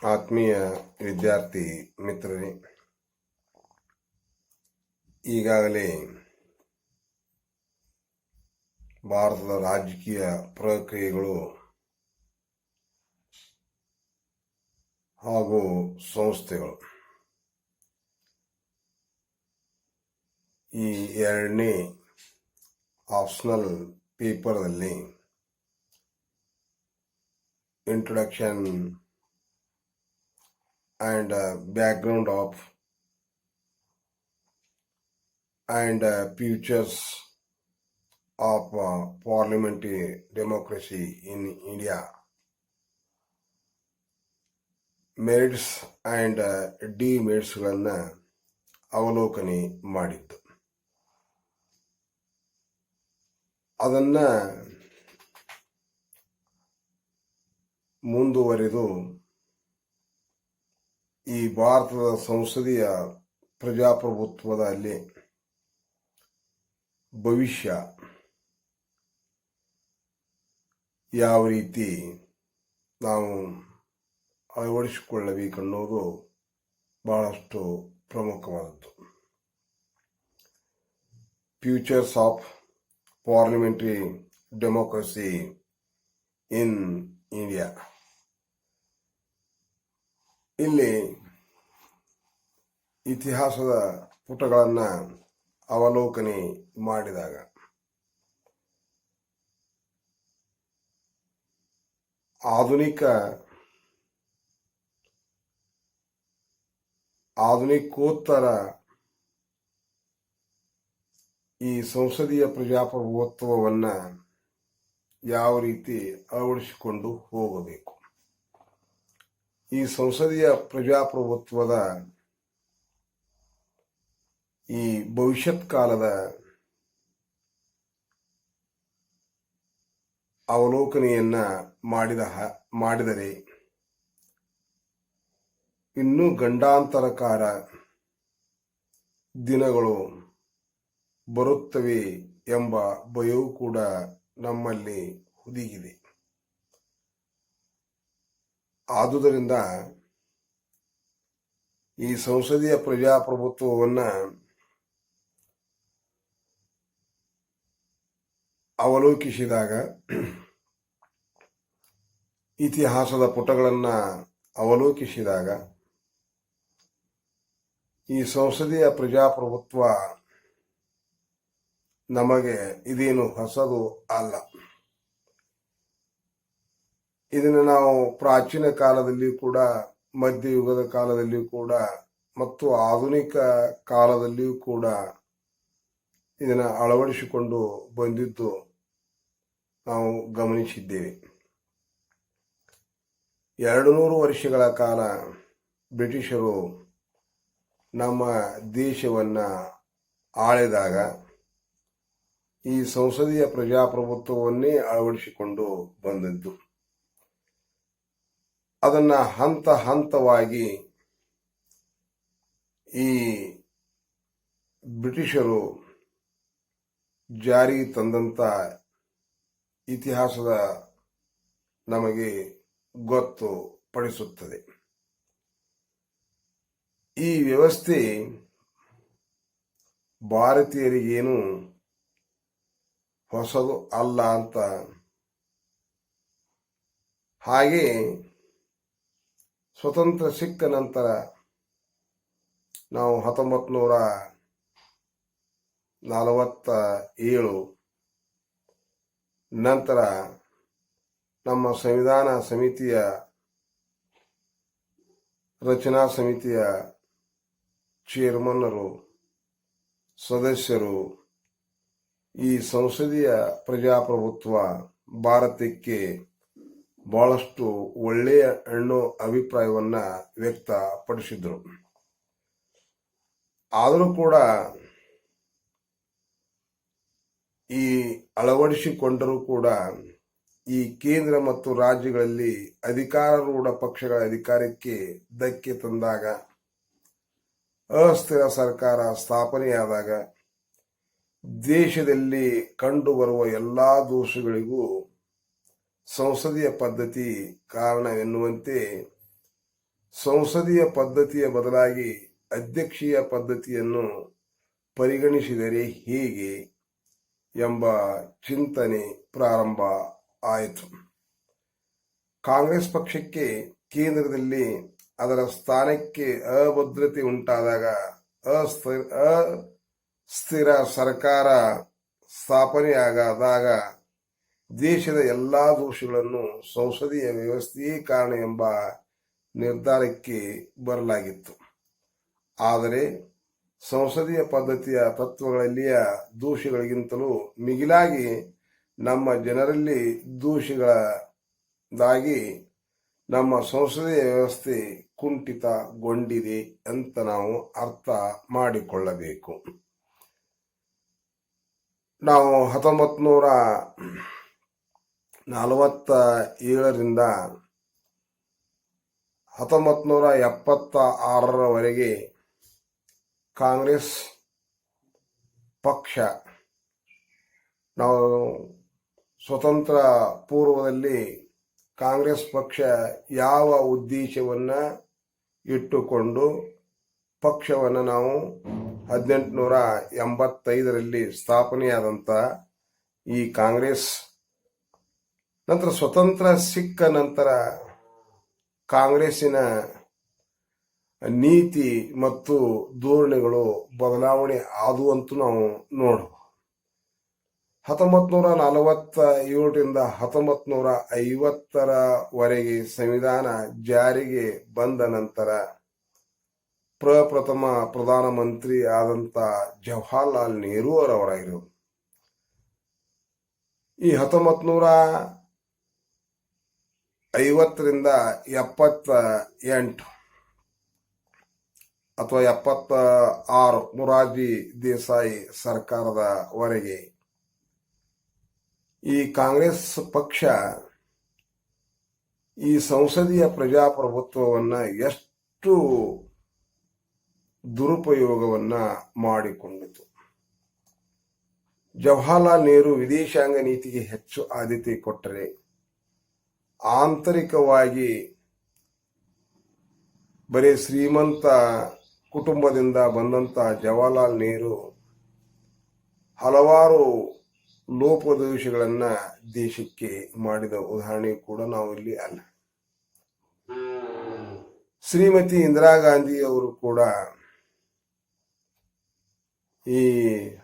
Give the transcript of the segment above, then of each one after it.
ಆತ್ಮೀಯ ವಿದ್ಯಾರ್ಥಿ ಮಿತ್ರರೇ, ಈಗಾಗಲೇ ಭಾರತದ ರಾಜಕೀಯ ಪ್ರಕ್ರಿಯೆಗಳು ಹಾಗೂ ಸಂಸ್ಥೆಗಳು ಈ ಎರಡನೇ ಆಪ್ಷನಲ್ ಪೇಪರ್ನಲ್ಲಿ introduction and background of and futures of parliamentary democracy in India, merits and ಡಿಮೆರಿಟ್ಸ್ಗಳನ್ನು ಅವಲೋಕನೆ ಮಾಡಿದ್ದು. ಅದನ್ನ ಮುಂದುವರೆದು ಈ ಭಾರತದ ಸಂಸದೀಯ ಪ್ರಜಾಪ್ರಭುತ್ವದಲ್ಲಿ ಭವಿಷ್ಯ ಯಾವ ರೀತಿ ನಾವು ಅಳವಡಿಸಿಕೊಳ್ಳಬೇಕನ್ನೋದು ಬಹಳಷ್ಟು ಪ್ರಮುಖವಾದದ್ದು. Futures of parliamentary democracy in India. ಇಲ್ಲಿ ಇತಿಹಾಸದ ಪುಟಗಳನ್ನು ಅವಲೋಕನೆ ಮಾಡಿದಾಗ ಆಧುನಿಕೋತ್ತರ ಈ ಸಂಸದೀಯ ಪ್ರಜಾಪ್ರಭುತ್ವವನ್ನು ಯಾವ ರೀತಿ ಅಳವಡಿಸಿಕೊಂಡು ಹೋಗಬೇಕು, ಈ ಸಂಸದೀಯ ಪ್ರಜಾಪ್ರಭುತ್ವದ ಈ ಭವಿಷ್ಯತ್ ಕಾಲದ ಅವಲೋಕನೆಯನ್ನ ಮಾಡಿದರೆ ಇನ್ನೂ ಗಂಡಾಂತರಕಾರ ದಿನಗಳು ಬರುತ್ತವೆ ಎಂಬ ಭಯವೂ ಕೂಡ ನಮ್ಮಲ್ಲಿ ಹುದುಗಿದೆ. ಆದುದರಿಂದ ಈ ಸಂಸದೀಯ ಪ್ರಜಾಪ್ರಭುತ್ವವನ್ನು ಅವಲೋಕಿಸಿದಾಗ, ಇತಿಹಾಸದ ಪುಟಗಳನ್ನು ಅವಲೋಕಿಸಿದಾಗ ಈ ಸಂಸದೀಯ ಪ್ರಜಾಪ್ರಭುತ್ವ ನಮಗೆ ಇದೇನು ಹೊಸದು ಅಲ್ಲ. ಇದನ್ನು ನಾವು ಪ್ರಾಚೀನ ಕಾಲದಲ್ಲಿ ಕೂಡ, ಮಧ್ಯಯುಗದ ಕಾಲದಲ್ಲಿಯೂ ಕೂಡ ಮತ್ತು ಆಧುನಿಕ ಕಾಲದಲ್ಲಿಯೂ ಕೂಡ ಇದನ್ನು ಅಳವಡಿಸಿಕೊಂಡು ಬಂದಿದ್ದು ನಾವು ಗಮನಿಸಿದ್ದೇವೆ. 200 ವರ್ಷಗಳ ಕಾಲ ಬ್ರಿಟಿಷರು ನಮ್ಮ ದೇಶವನ್ನು ಆಳಿದಾಗ ಈ ಸಂಸದೀಯ ಪ್ರಜಾಪ್ರಭುತ್ವವನ್ನೇ ಅಳವಡಿಸಿಕೊಂಡು ಬಂದದ್ದು. ಅದನ್ನ ಹಂತ ಹಂತವಾಗಿ ಈ ಬ್ರಿಟಿಷರು ಜಾರಿ ತಂದಂತ ಇತಿಹಾಸದ ನಮಗೆ ಗೊತ್ತು ಪಡಿಸುತ್ತದೆ. ಈ ವ್ಯವಸ್ಥೆ ಭಾರತೀಯರಿಗೇನು ಹೊಸದು ಅಲ್ಲ ಅಂತ, ಹಾಗೆ ಸ್ವತಂತ್ರ ಸಿಕ್ಕ ನಂತರ ನಾವು 1947 ನಂತರ ನಮ್ಮ ಸಂವಿಧಾನ ಸಮಿತಿಯ ರಚನಾ ಸಮಿತಿಯ ಚೇರ್ಮನ್ನರು, ಸದಸ್ಯರು ಈ ಸಂಸದೀಯ ಪ್ರಜಾಪ್ರಭುತ್ವ ಭಾರತಕ್ಕೆ ಬಹಳಷ್ಟು ಒಳ್ಳೆಯ ಅಭಿಪ್ರಾಯವನ್ನ ವ್ಯಕ್ತಪಡಿಸಿದ್ರು. ಆದರೂ ಕೂಡ ಈ ಅಳವಡಿಸಿಕೊಂಡರೂ ಕೂಡ ಈ ಕೇಂದ್ರ ಮತ್ತು ರಾಜ್ಯಗಳಲ್ಲಿ ಅಧಿಕಾರಾರೂಢ ಪಕ್ಷಗಳ ಅಧಿಕಾರಕ್ಕೆ ಧಕ್ಕೆ ತಂದಾಗ, ಅಸ್ಥಿರ ಸರ್ಕಾರ ಸ್ಥಾಪನೆಯಾದಾಗ ದೇಶದಲ್ಲಿ ಕಂಡುಬರುವ ಎಲ್ಲಾ ದೋಷಗಳಿಗೂ ಸಂಸದೀಯ ಪದ್ಧತಿ ಕಾರಣವೆನ್ನುವಂತೆ ಸಂಸದೀಯ ಪದ್ಧತಿಯ ಬದಲಾಗಿ ಅಧ್ಯಕ್ಷೀಯ ಪದ್ಧತಿಯನ್ನು ಪರಿಗಣಿಸಿದರೆ ಹೇಗೆ ಎಂಬ ಚಿಂತನೆ ಪ್ರಾರಂಭ ಆಯಿತು. ಕಾಂಗ್ರೆಸ್ ಪಕ್ಷಕ್ಕೆ ಕೇಂದ್ರದಲ್ಲಿ ಅದರ ಸ್ಥಾನಕ್ಕೆ ಅಭದ್ರತೆ ಉಂಟಾದಾಗ ಅಸ್ಥಿರ ಸರ್ಕಾರ ಸ್ಥಾಪನೆಯಾಗದಾಗ ದೇಶದ ಎಲ್ಲಾ ದೋಷಗಳನ್ನು ಸಂಸದೀಯ ವ್ಯವಸ್ಥೆಯೇ ಕಾರಣ ಎಂಬ ನಿರ್ಧಾರಕ್ಕೆ ಬರಲಾಗಿತ್ತು. ಆದರೆ ಸಂಸದೀಯ ಪದ್ಧತಿಯ ತತ್ವಗಳಲ್ಲಿಯ ದೋಷಗಳಿಗಿಂತಲೂ ಮಿಗಿಲಾಗಿ ನಮ್ಮ ಜನರಲ್ಲಿ ದೋಷಗಳಾಗಿ ನಮ್ಮ ಸಂಸದೀಯ ವ್ಯವಸ್ಥೆ ಕುಂಠಿತಗೊಂಡಿದೆ ಅಂತ ನಾವು ಅರ್ಥ ಮಾಡಿಕೊಳ್ಳಬೇಕು. ನಾವು 1947ರಿಂದ 1976ರವರೆಗೆ ಕಾಂಗ್ರೆಸ್ ಪಕ್ಷ, ನಾವು ಸ್ವತಂತ್ರ ಪೂರ್ವದಲ್ಲಿ ಕಾಂಗ್ರೆಸ್ ಪಕ್ಷ ಯಾವ ಉದ್ದೇಶವನ್ನ ಇಟ್ಟುಕೊಂಡು ಪಕ್ಷವನ್ನು ನಾವು 1885ರಲ್ಲಿ ಸ್ಥಾಪನೆಯಾದಂಥ ಈ ಕಾಂಗ್ರೆಸ್ ನಂತರ ಸ್ವತಂತ್ರ ಸಿಕ್ಕ ನಂತರ ಕಾಂಗ್ರೆಸ್ಸಿನ ನೀತಿ ಮತ್ತು ಧೋರಣೆಗಳು ಬದಲಾವಣೆ ಆದುವಂತೂ ನಾವು ನೋಡಬಹುದು. 1947ರಿಂದ 1950ರವರೆಗೆ ಸಂವಿಧಾನ ಜಾರಿಗೆ ಬಂದ ನಂತರ ಪ್ರಪ್ರಥಮ ಪ್ರಧಾನಮಂತ್ರಿ ಆದಂತ ಜವಾಹರ್ಲಾಲ್ ನೆಹರು ಅವರಾಗಿರು. ಈ 1950ರಿಂದ 78 ಅಥವಾ 76 ಮೊರಾರ್ಜಿ ದೇಸಾಯಿ ಸರ್ಕಾರದವರೆಗೆ ಈ ಕಾಂಗ್ರೆಸ್ ಪಕ್ಷ ಈ ಸಂಸದೀಯ ಪ್ರಜಾಪ್ರಭುತ್ವವನ್ನ ಎಷ್ಟು ದುರುಪಯೋಗವನ್ನ ಮಾಡಿಕೊಂಡಿತು. ಜವಾಹರ್ಲಾಲ್ ನೆಹರು ವಿದೇಶಾಂಗ ನೀತಿಗೆ ಹೆಚ್ಚು ಆದ್ಯತೆ ಕೊಟ್ಟರೆ, ಆಂತರಿಕವಾಗಿ ಬರೀ ಶ್ರೀಮಂತ ಕುಟುಂಬದಿಂದ ಬಂದಂತ ಜವಾಹರ್ಲಾಲ್ ನೆಹರು ಹಲವಾರು ಲೋಪದೋಷಗಳನ್ನ ದೇಶಕ್ಕೆ ಮಾಡಿದ ಉದಾಹರಣೆ ಕೂಡ ನಾವು ಇಲ್ಲಿ ಅಲ್ಲ. ಶ್ರೀಮತಿ ಇಂದಿರಾ ಗಾಂಧಿ ಅವರು ಕೂಡ ಈ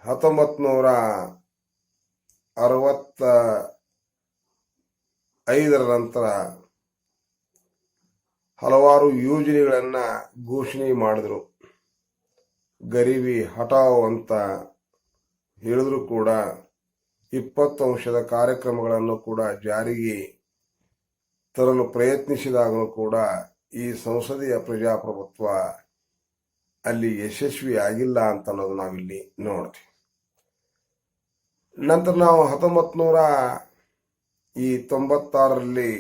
1965ರ ನಂತರ ಹಲವಾರು ಯೋಜನೆಗಳನ್ನ ಘೋಷಣೆ ಮಾಡಿದ್ರು. ಗರೀಬಿ ಹಟಾವ್ ಅಂತ ಹೇಳಿದ್ರು ಕೂಡ 20 ಅಂಶದ ಕಾರ್ಯಕ್ರಮಗಳನ್ನು ಕೂಡ ಜಾರಿಗೆ ತರಲು ಪ್ರಯತ್ನಿಸಿದಾಗಲೂ ಕೂಡ ಈ ಸಂಸದೀಯ ಪ್ರಜಾಪ್ರಭುತ್ವ ಅಲ್ಲಿ ಯಶಸ್ವಿ ಆಗಿಲ್ಲ ಅಂತ ಅನ್ನೋದು ನಾವಿಲ್ಲಿ ನೋಡ್ತೀವಿ. ನಂತರ ನಾವು 1996ರಲ್ಲಿ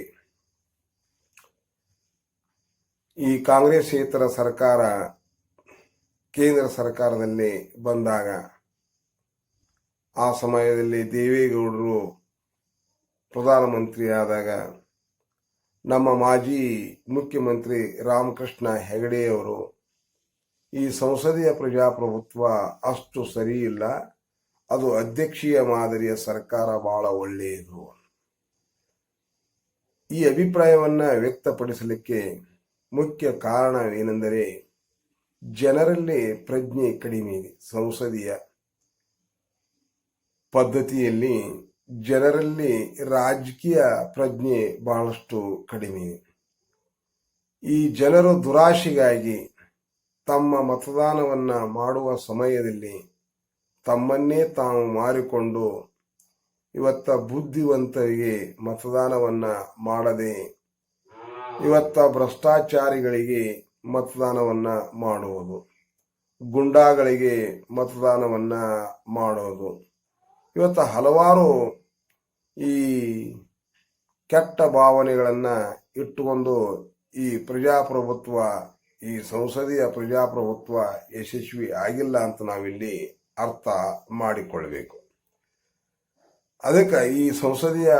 ಈ ಕಾಂಗ್ರೆಸ್ಸೇತರ ಸರ್ಕಾರ ಕೇಂದ್ರ ಸರ್ಕಾರದಲ್ಲಿ ಬಂದಾಗ, ಆ ಸಮಯದಲ್ಲಿ ದೇವೇಗೌಡರು ಪ್ರಧಾನಮಂತ್ರಿ ಆದಾಗ ನಮ್ಮ ಮಾಜಿ ಮುಖ್ಯಮಂತ್ರಿ ರಾಮಕೃಷ್ಣ ಹೆಗಡೆಯವರು ಈ ಸಂಸದೀಯ ಪ್ರಜಾಪ್ರಭುತ್ವ ಅಷ್ಟು ಸರಿ ಇಲ್ಲ, ಅದು ಅಧ್ಯಕ್ಷೀಯ ಮಾದರಿಯ ಸರ್ಕಾರ ಬಹಳ ಒಳ್ಳೆಯದು, ಈ ಅಭಿಪ್ರಾಯವನ್ನ ವ್ಯಕ್ತಪಡಿಸಲಿಕ್ಕೆ ಮುಖ್ಯ ಕಾರಣವೇನೆಂದರೆ ಜನರಲ್ಲಿ ಪ್ರಜ್ಞೆ ಕಡಿಮೆ ಇದೆ. ಸಂಸದೀಯ ಪದ್ಧತಿಯಲ್ಲಿ ಜನರಲ್ಲಿ ರಾಜಕೀಯ ಪ್ರಜ್ಞೆ ಬಹಳಷ್ಟು ಕಡಿಮೆ ಇದೆ. ಈ ಜನರು ದುರಾಶೆಗಾಗಿ ತಮ್ಮ ಮತದಾನವನ್ನ ಮಾಡುವ ಸಮಯದಲ್ಲಿ ತಮ್ಮನ್ನೇ ತಾವು ಮಾರಿಕೊಂಡು ಇವತ್ತ ಬುದ್ಧಿವಂತರಿಗೆ ಮತದಾನವನ್ನ ಮಾಡದೆ ಇವತ್ತ ಭ್ರಷ್ಟಾಚಾರಿಗಳಿಗೆ ಮತದಾನವನ್ನ ಮಾಡುವುದು, ಗುಂಡಾಗಳಿಗೆ ಮತದಾನವನ್ನ ಮಾಡೋದು, ಇವತ್ತು ಹಲವಾರು ಈ ಕೆಟ್ಟ ಭಾವನೆಗಳನ್ನ ಇಟ್ಟುಕೊಂಡು ಈ ಪ್ರಜಾಪ್ರಭುತ್ವ, ಈ ಸಂಸದೀಯ ಪ್ರಜಾಪ್ರಭುತ್ವ ಯಶಸ್ವಿ ಆಗಿಲ್ಲ ಅಂತ ನಾವಿಲ್ಲಿ ಅರ್ಥ ಮಾಡಿಕೊಳ್ಬೇಕು. ಅದಕ್ಕೆ ಈ ಸಂಸದೀಯ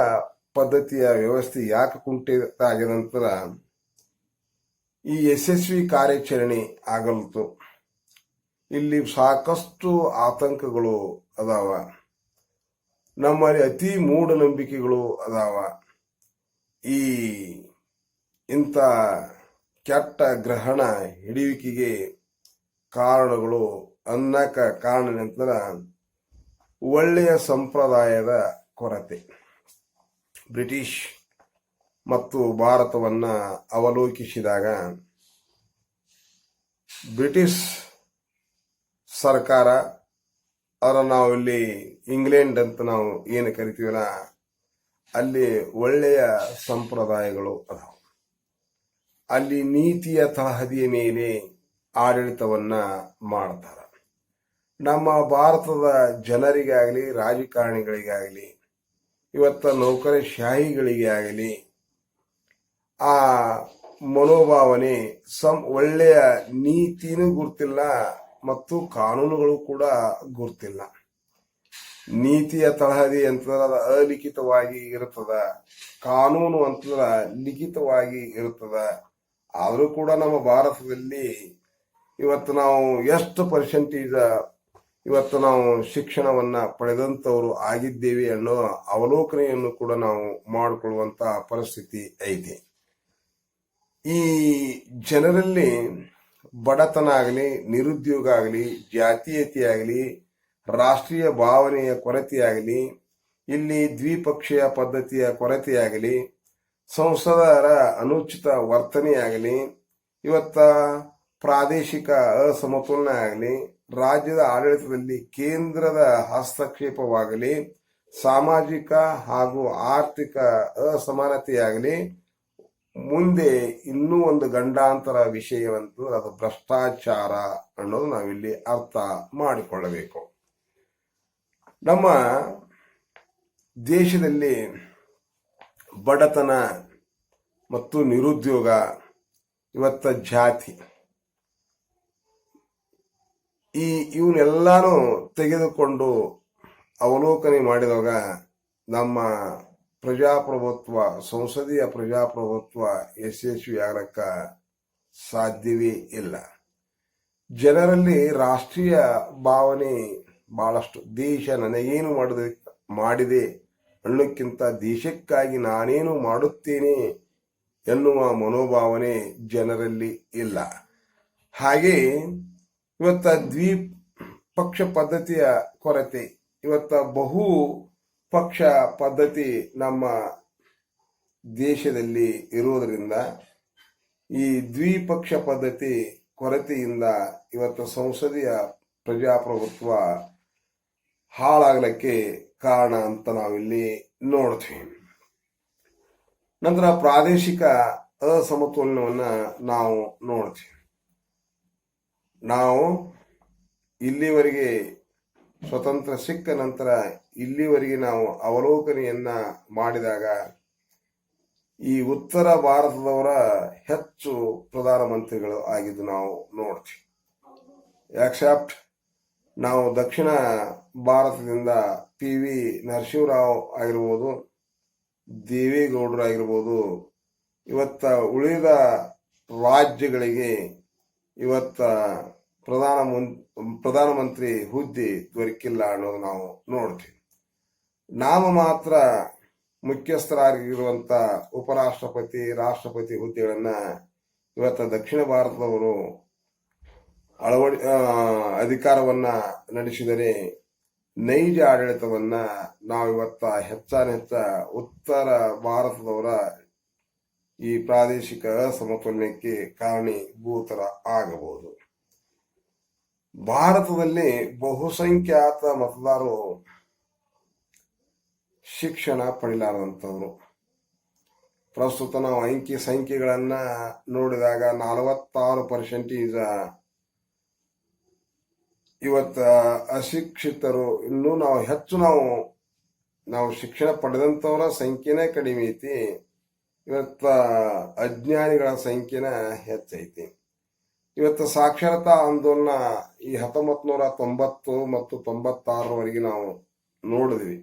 ಪದ್ಧತಿಯ ವ್ಯವಸ್ಥೆ ಯಾಕೆ ಕುಂಠಿತ ಆಗಿದ ನಂತರ ಈ ಯಶಸ್ವಿ ಕಾರ್ಯಾಚರಣೆ ಆಗಲ್ತು. ಇಲ್ಲಿ ಸಾಕಷ್ಟು ಆತಂಕಗಳು ಅದಾವ, ನಮ್ಮಲ್ಲಿ ಅತಿ ಮೂಢನಂಬಿಕೆಗಳು ಅದಾವ. ಈ ಇಂಥ ಕೆಟ್ಟ ಗ್ರಹಣ ಹಿಡಿಯುವಿಕೆಗೆ ಕಾರಣಗಳು ಅನ್ನಕ ಕಾರಣ ನಂತರ ಒಳ್ಳೆಯ ಸಂಪ್ರದಾಯದ ಕೊರತೆ. ಬ್ರಿಟಿಷ್ ಮತ್ತು ಭಾರತವನ್ನ ಅವಲೋಕಿಸಿದಾಗ ಬ್ರಿಟಿಷ್ ಸರ್ಕಾರ, ಅದರ ನಾವು ಇಲ್ಲಿ ಇಂಗ್ಲೆಂಡ್ ಅಂತ ನಾವು ಏನು ಕರಿತೀವಲ್ಲ, ಅಲ್ಲಿ ಒಳ್ಳೆಯ ಸಂಪ್ರದಾಯಗಳು ಅದಾವ. ಅಲ್ಲಿ ನೀತಿಯ ತಳಹದಿಯ ಮೇಲೆ ಆಡಳಿತವನ್ನ ಮಾಡ್ತಾರ. ನಮ್ಮ ಭಾರತದ ಜನರಿಗಾಗಲಿ, ರಾಜಕಾರಣಿಗಳಿಗಾಗಲಿ, ಇವತ್ತ ನೌಕರಶಾಹಿಗಳಿಗೆ ಆಗಲಿ ಆ ಮನೋಭಾವನೆ ಒಳ್ಳೆಯ ನೀತಿನೂ ಗುರ್ತಿಲ್ಲ ಮತ್ತು ಕಾನೂನುಗಳು ಕೂಡ ಗುರ್ತಿಲ್ಲ. ನೀತಿಯ ತಳಹದಿ ಅಂತಂದ್ರೆ ಅದು ಅಲಿಖಿತವಾಗಿ ಇರ್ತದ, ಕಾನೂನು ಅಂತಂದ್ರೆ ಲಿಖಿತವಾಗಿ ಇರ್ತದ. ಆದರೂ ಕೂಡ ನಮ್ಮ ಭಾರತದಲ್ಲಿ ಇವತ್ತು ನಾವು ಎಷ್ಟು ಪರ್ಸೆಂಟೇಜ್ ಇವತ್ತು ನಾವು ಶಿಕ್ಷಣವನ್ನ ಪಡೆದಂತವರು ಆಗಿದ್ದೇವೆ ಅನ್ನೋ ಅವಲೋಕನೆಯನ್ನು ಕೂಡ ನಾವು ಮಾಡಿಕೊಳ್ಳುವಂತ ಪರಿಸ್ಥಿತಿ ಐತಿ. ಈ ಜನರಲ್ಲಿ ಬಡತನ ಆಗಲಿ, ನಿರುದ್ಯೋಗ ಆಗಲಿ, ಜಾತೀಯತೆ ಆಗಲಿ, ರಾಷ್ಟ್ರೀಯ ಭಾವನೆಯ ಕೊರತೆಯಾಗಲಿ, ಇಲ್ಲಿ ದ್ವಿಪಕ್ಷೀಯ ಪದ್ಧತಿಯ ಕೊರತೆಯಾಗಲಿ, ಸಂಸದರ ಅನುಚಿತ ವರ್ತನೆಯಾಗಲಿ, ಇವತ್ತ ಪ್ರಾದೇಶಿಕ ಅಸಮತೋಲನ ಆಗಲಿ, ರಾಜ್ಯದ ಆಡಳಿತದಲ್ಲಿ ಕೇಂದ್ರದ ಹಸ್ತಕ್ಷೇಪವಾಗಲಿ, ಸಾಮಾಜಿಕ ಹಾಗೂ ಆರ್ಥಿಕ ಅಸಮಾನತೆಯಾಗಲಿ, ಮುಂದೆ ಇನ್ನೂ ಒಂದು ಗಂಡಾಂತರ ವಿಷಯವಂತಂದ್ರೆ ಅದು ಭ್ರಷ್ಟಾಚಾರ ಅನ್ನೋದು ನಾವಿಲ್ಲಿ ಅರ್ಥ ಮಾಡಿಕೊಳ್ಳಬೇಕು. ನಮ್ಮ ದೇಶದಲ್ಲಿ ಬಡತನ ಮತ್ತು ನಿರುದ್ಯೋಗ, ಇವತ್ತ ಜಾತಿ, ಇವನ್ನೆಲ್ಲಾನು ತೆಗೆದುಕೊಂಡು ಅವಲೋಕನೆ ಮಾಡಿದಾಗ ನಮ್ಮ ಪ್ರಜಾಪ್ರಭುತ್ವ, ಸಂಸದೀಯ ಪ್ರಜಾಪ್ರಭುತ್ವ ಯಶಸ್ವಿ ಆಗಲಿಕ್ಕ ಸಾಧ್ಯವೇ ಇಲ್ಲ. ಜನರಲ್ಲಿ ರಾಷ್ಟ್ರೀಯ ಭಾವನೆ ಬಹಳಷ್ಟು, ದೇಶ ನನಗೇನು ಮಾಡಿದೆ ಅನ್ನೋಕ್ಕಿಂತ ದೇಶಕ್ಕಾಗಿ ನಾನೇನು ಮಾಡುತ್ತೇನೆ ಎನ್ನುವ ಮನೋಭಾವನೆ ಜನರಲ್ಲಿ ಇಲ್ಲ. ಹಾಗೆ ಇವತ್ತ ದ್ವಿಪಕ್ಷ ಪದ್ಧತಿಯ ಕೊರತೆ, ಇವತ್ತ ಬಹು ಪಕ್ಷ ಪದ್ಧತಿ ನಮ್ಮ ದೇಶದಲ್ಲಿ ಇರುವುದರಿಂದ ಈ ದ್ವಿಪಕ್ಷ ಪದ್ಧತಿ ಕೊರತೆಯಿಂದ ಇವತ್ತು ಸಂಸದೀಯ ಪ್ರಜಾಪ್ರಭುತ್ವ ಹಾಳಾಗಲಿಕ್ಕೆ ಕಾರಣ ಅಂತ ನಾವಿಲ್ಲಿ ನೋಡ್ತೀವಿ. ನಂತರ ಪ್ರಾದೇಶಿಕ ಅಸಮತೋಲನವನ್ನ ನಾವು ನೋಡ್ತೀವಿ. ನಾವು ಇಲ್ಲಿವರೆಗೆ ಸ್ವತಂತ್ರ ಸಿಕ್ಕ ನಂತರ ಇಲ್ಲಿವರೆಗೆ ನಾವು ಅವಲೋಕನೆಯನ್ನ ಮಾಡಿದಾಗ ಈ ಉತ್ತರ ಭಾರತದವರ ಹೆಚ್ಚು ಪ್ರಧಾನಮಂತ್ರಿಗಳು ಆಗಿದ್ದು ನಾವು ನೋಡ್ತೀವಿ. ಎಕ್ಸೆಪ್ಟ್ ನಾವು ದಕ್ಷಿಣ ಭಾರತದಿಂದ PV ನರಸಿಂಹರಾವ್ ಆಗಿರ್ಬೋದು, ದೇವೇಗೌಡರು ಆಗಿರ್ಬೋದು, ಇವತ್ತ ಉಳಿದ ರಾಜ್ಯಗಳಿಗೆ ಇವತ್ತ ಪ್ರಧಾನಮಂತ್ರಿ ಹುದ್ದೆ ದೊರಕಿಲ್ಲ ಅನ್ನೋದು ನಾವು ನೋಡ್ತೀವಿ. ನಾವು ಮಾತ್ರ ಮುಖ್ಯಸ್ಥರಾಗಿರುವಂತ ಉಪರಾಷ್ಟ್ರಪತಿ, ರಾಷ್ಟ್ರಪತಿ ಹುದ್ದೆಗಳನ್ನ ಇವತ್ತ ದಕ್ಷಿಣ ಭಾರತದವರು ಅಧಿಕಾರವನ್ನ ನಡೆಸಿದರೆ ನೈಜ ಆಡಳಿತವನ್ನ ನಾವಿವತ್ತ ಹೆಚ್ಚಾನೆಚ್ಚ ಉತ್ತರ ಭಾರತದವರ ಈ ಪ್ರಾದೇಶಿಕ ಅಸಮತೋಲನಕ್ಕೆ ಕಾರಣೀಭೂತರ ಆಗಬಹುದು. ಭಾರತದಲ್ಲಿ ಬಹುಸಂಖ್ಯಾತ ಮತದಾರರು ಶಿಕ್ಷಣ ಪಡಿಲಾರದಂಥವ್ರು. ಪ್ರಸ್ತುತ ನಾವು ಅಂಕಿ ಸಂಖ್ಯೆಗಳನ್ನ ನೋಡಿದಾಗ 46% ಇವತ್ತ ಅಶಿಕ್ಷಿತರು. ಇನ್ನೂ ನಾವು ಹೆಚ್ಚು ನಾವು ಶಿಕ್ಷಣ ಪಡೆದಂಥವರ ಸಂಖ್ಯೆನೇ ಕಡಿಮೆ ಐತಿ. ಇವತ್ತ ಅಜ್ಞಾನಿಗಳ ಸಂಖ್ಯೆನ ಹೆಚ್ಚೈತಿ. ಇವತ್ತು ಸಾಕ್ಷರತಾ ಆಂದೋಲನ ಈ 1990 ಮತ್ತು 96ರವರೆಗೆ ನಾವು ನೋಡಿದ್ವಿ.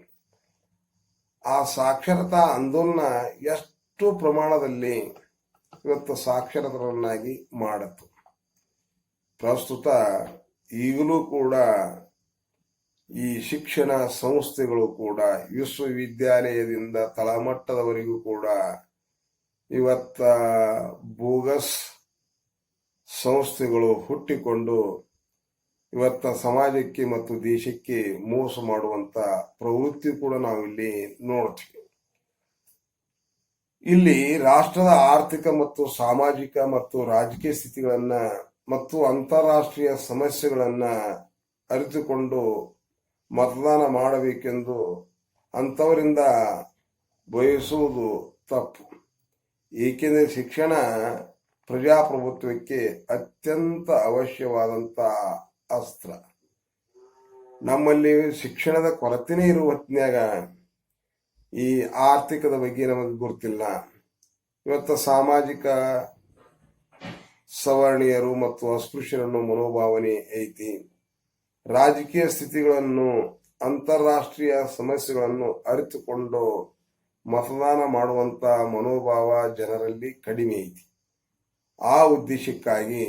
ಆ ಸಾಕ್ಷರತಾ ಆಂದೋಲನ ಎಷ್ಟು ಪ್ರಮಾಣದಲ್ಲಿ ಇವತ್ತು ಸಾಕ್ಷರತರನ್ನಾಗಿ ಮಾಡಿತು. ಪ್ರಸ್ತುತ ಈಗಲೂ ಕೂಡ ಈ ಶಿಕ್ಷಣ ಸಂಸ್ಥೆಗಳು ಕೂಡ ವಿಶ್ವವಿದ್ಯಾಲಯದಿಂದ ತಳಮಟ್ಟದವರೆಗೂ ಕೂಡ ಇವತ್ತ ಬೋಗಸ್ ಸಂಸ್ಥೆಗಳು ಹುಟ್ಟಿಕೊಂಡು ಇವತ್ತ ಸಮಾಜಕ್ಕೆ ಮತ್ತು ದೇಶಕ್ಕೆ ಮೋಸ ಮಾಡುವಂತ ಪ್ರವೃತ್ತಿ ಕೂಡ ನಾವಿಲ್ಲಿ ನೋಡ್ತೀವಿ. ಇಲ್ಲಿ ರಾಷ್ಟ್ರದ ಆರ್ಥಿಕ ಮತ್ತು ಸಾಮಾಜಿಕ ಮತ್ತು ರಾಜಕೀಯ ಸ್ಥಿತಿಗಳನ್ನ ಮತ್ತು ಅಂತಾರಾಷ್ಟ್ರೀಯ ಸಮಸ್ಯೆಗಳನ್ನ ಅರಿತುಕೊಂಡು ಮತದಾನ ಮಾಡಬೇಕೆಂದು ಅಂತವರಿಂದ ಬಯಸುವುದು ತಪ್ಪು. ಏಕೆಂದರೆ ಶಿಕ್ಷಣ ಪ್ರಜಾಪ್ರಭುತ್ವಕ್ಕೆ ಅತ್ಯಂತ ಅವಶ್ಯವಾದಂತ ಅಸ್ತ್ರ. ನಮ್ಮಲ್ಲಿ ಶಿಕ್ಷಣದ ಕೊರತೆನೇ ಇರುವ ಹೊತ್ತಿನಾಗ ಈ ಆರ್ಥಿಕದ ಬಗ್ಗೆ ನಮಗೆ ಗೊತ್ತಿಲ್ಲ. ಇವತ್ತು ಸಾಮಾಜಿಕ ಸವರ್ಣೀಯರು ಮತ್ತು ಅಸ್ಪೃಶ್ಯರನ್ನು ಮನೋಭಾವನೆ ಐತಿ. ರಾಜಕೀಯ ಸ್ಥಿತಿಗಳನ್ನು ಅಂತಾರಾಷ್ಟ್ರೀಯ ಸಮಸ್ಯೆಗಳನ್ನು ಅರಿತುಕೊಂಡು ಮತದಾನ ಮಾಡುವಂತ ಮನೋಭಾವ ಜನರಲ್ಲಿ ಕಡಿಮೆ ಐತಿ. ಆ ಉದ್ದೇಶಕ್ಕಾಗಿ